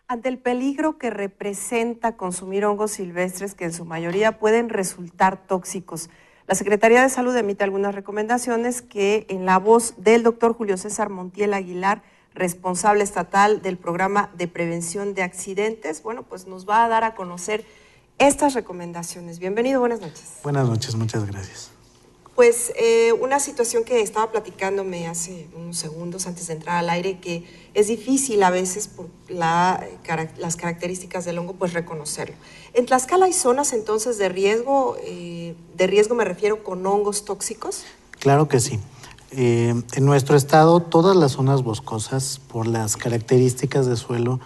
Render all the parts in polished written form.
Ante el peligro que representa consumir hongos silvestres que en su mayoría pueden resultar tóxicos, la Secretaría de Salud emite algunas recomendaciones que en la voz del doctor Julio César Montiel Aguilar, responsable estatal del programa de prevención de accidentes, bueno, pues nos va a dar a conocer estas recomendaciones. Bienvenido, buenas noches. Buenas noches, muchas gracias. Pues una situación que estaba platicándome hace unos segundos antes de entrar al aire, que es difícil a veces por las características del hongo, pues reconocerlo. ¿En Tlaxcala hay zonas entonces de riesgo me refiero con hongos tóxicos? Claro que sí. En nuestro estado, todas las zonas boscosas, por las características de suelo,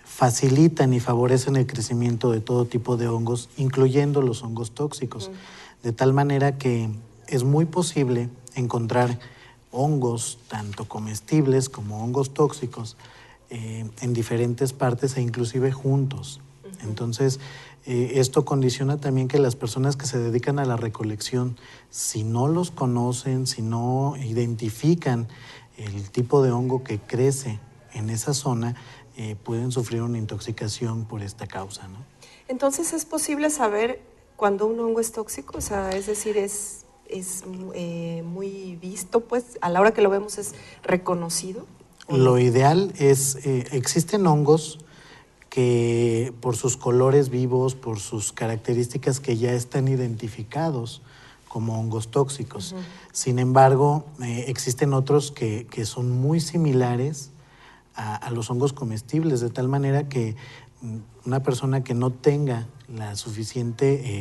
facilitan y favorecen el crecimiento de todo tipo de hongos, incluyendo los hongos tóxicos, de tal manera que es muy posible encontrar hongos, tanto comestibles como hongos tóxicos, en diferentes partes e inclusive juntos. Entonces, esto condiciona también que las personas que se dedican a la recolección, si no los conocen, si no identifican el tipo de hongo que crece en esa zona, pueden sufrir una intoxicación por esta causa, ¿no? Entonces, ¿es posible saber cuando un hongo es tóxico? O sea, es decir, es muy visto, pues, a la hora que lo vemos es reconocido. Lo ideal es, existen hongos que por sus colores vivos, por sus características que ya están identificados como hongos tóxicos. Sin embargo, existen otros que son muy similares a los hongos comestibles, de tal manera que una persona que no tenga el suficiente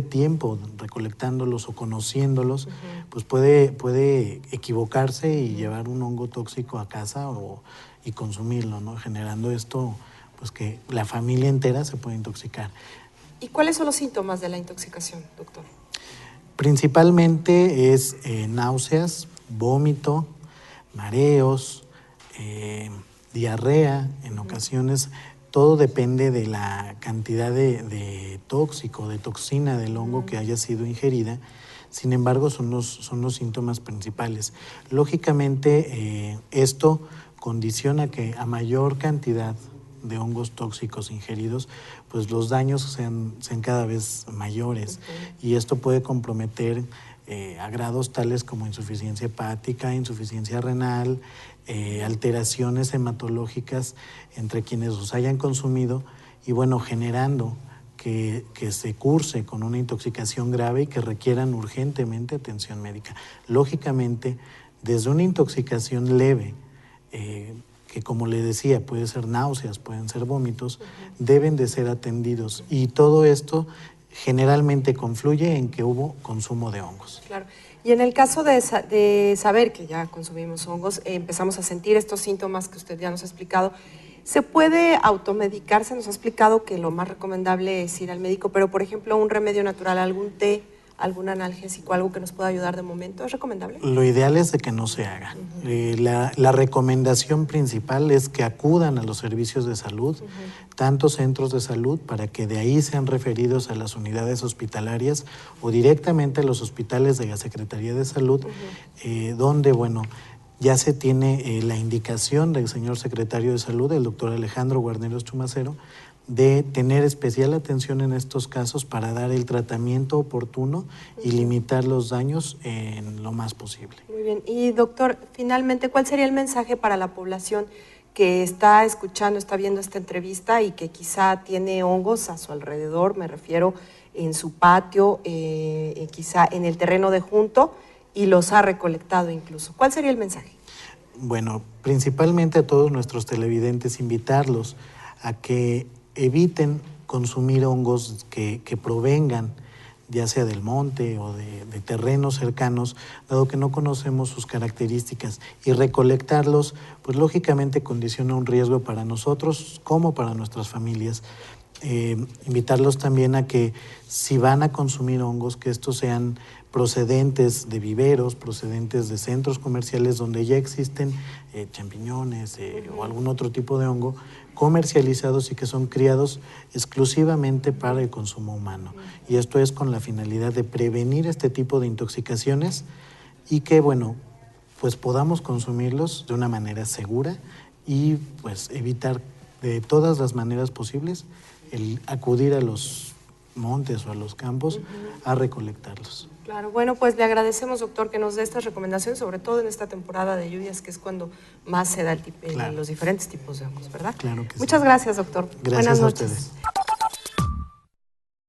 tiempo recolectándolos o conociéndolos, pues puede equivocarse y llevar un hongo tóxico a casa y consumirlo, ¿no? Generando esto, pues que la familia entera se puede intoxicar. ¿Y cuáles son los síntomas de la intoxicación, doctor? Principalmente es náuseas, vómito, mareos, diarrea en ocasiones. Todo depende de la cantidad de tóxico, de toxina del hongo que haya sido ingerida. Sin embargo, son los síntomas principales. Lógicamente, esto condiciona que a mayor cantidad de hongos tóxicos ingeridos, pues los daños sean cada vez mayores. Y esto puede comprometer a grados tales como insuficiencia hepática, insuficiencia renal, alteraciones hematológicas entre quienes los hayan consumido y bueno, generando que se curse con una intoxicación grave y que requieran urgentemente atención médica. Lógicamente, desde una intoxicación leve, que como le decía, puede ser náuseas, pueden ser vómitos, deben de ser atendidos y todo esto generalmente confluye en que hubo consumo de hongos. Claro. Y en el caso de saber que ya consumimos hongos, empezamos a sentir estos síntomas que usted ya nos ha explicado, ¿se puede automedicar? Se nos ha explicado que lo más recomendable es ir al médico, pero por ejemplo un remedio natural, algún té, algún analgésico, algo que nos pueda ayudar de momento, ¿es recomendable? Lo ideal es de que no se haga. La recomendación principal es que acudan a los servicios de salud, tantos centros de salud, para que de ahí sean referidos a las unidades hospitalarias o directamente a los hospitales de la Secretaría de Salud, donde, bueno, ya se tiene la indicación del señor secretario de Salud, el doctor Alejandro Guarneros Chumacero, de tener especial atención en estos casos para dar el tratamiento oportuno y limitar los daños en lo más posible. Muy bien. Y doctor, finalmente, ¿cuál sería el mensaje para la población que está escuchando, está viendo esta entrevista y que quizá tiene hongos a su alrededor, me refiero en su patio, quizá en el terreno de junto y los ha recolectado incluso? ¿Cuál sería el mensaje? Bueno, principalmente a todos nuestros televidentes, invitarlos a que eviten consumir hongos que provengan ya sea del monte o de terrenos cercanos, dado que no conocemos sus características, y recolectarlos, pues lógicamente condiciona un riesgo para nosotros como para nuestras familias. Invitarlos también a que si van a consumir hongos, que estos sean procedentes de viveros, procedentes de centros comerciales donde ya existen champiñones o algún otro tipo de hongo comercializados y que son criados exclusivamente para el consumo humano. Y esto es con la finalidad de prevenir este tipo de intoxicaciones y que, bueno, pues podamos consumirlos de una manera segura y pues evitar de todas las maneras posibles el acudir a los montes o a los campos a recolectarlos. Claro, bueno, pues le agradecemos, doctor, que nos dé estas recomendaciones, sobre todo en esta temporada de lluvias, que es cuando más se da los diferentes tipos de hongos, ¿verdad? Claro que sí. Muchas gracias, doctor. Gracias Buenas a noches. ustedes.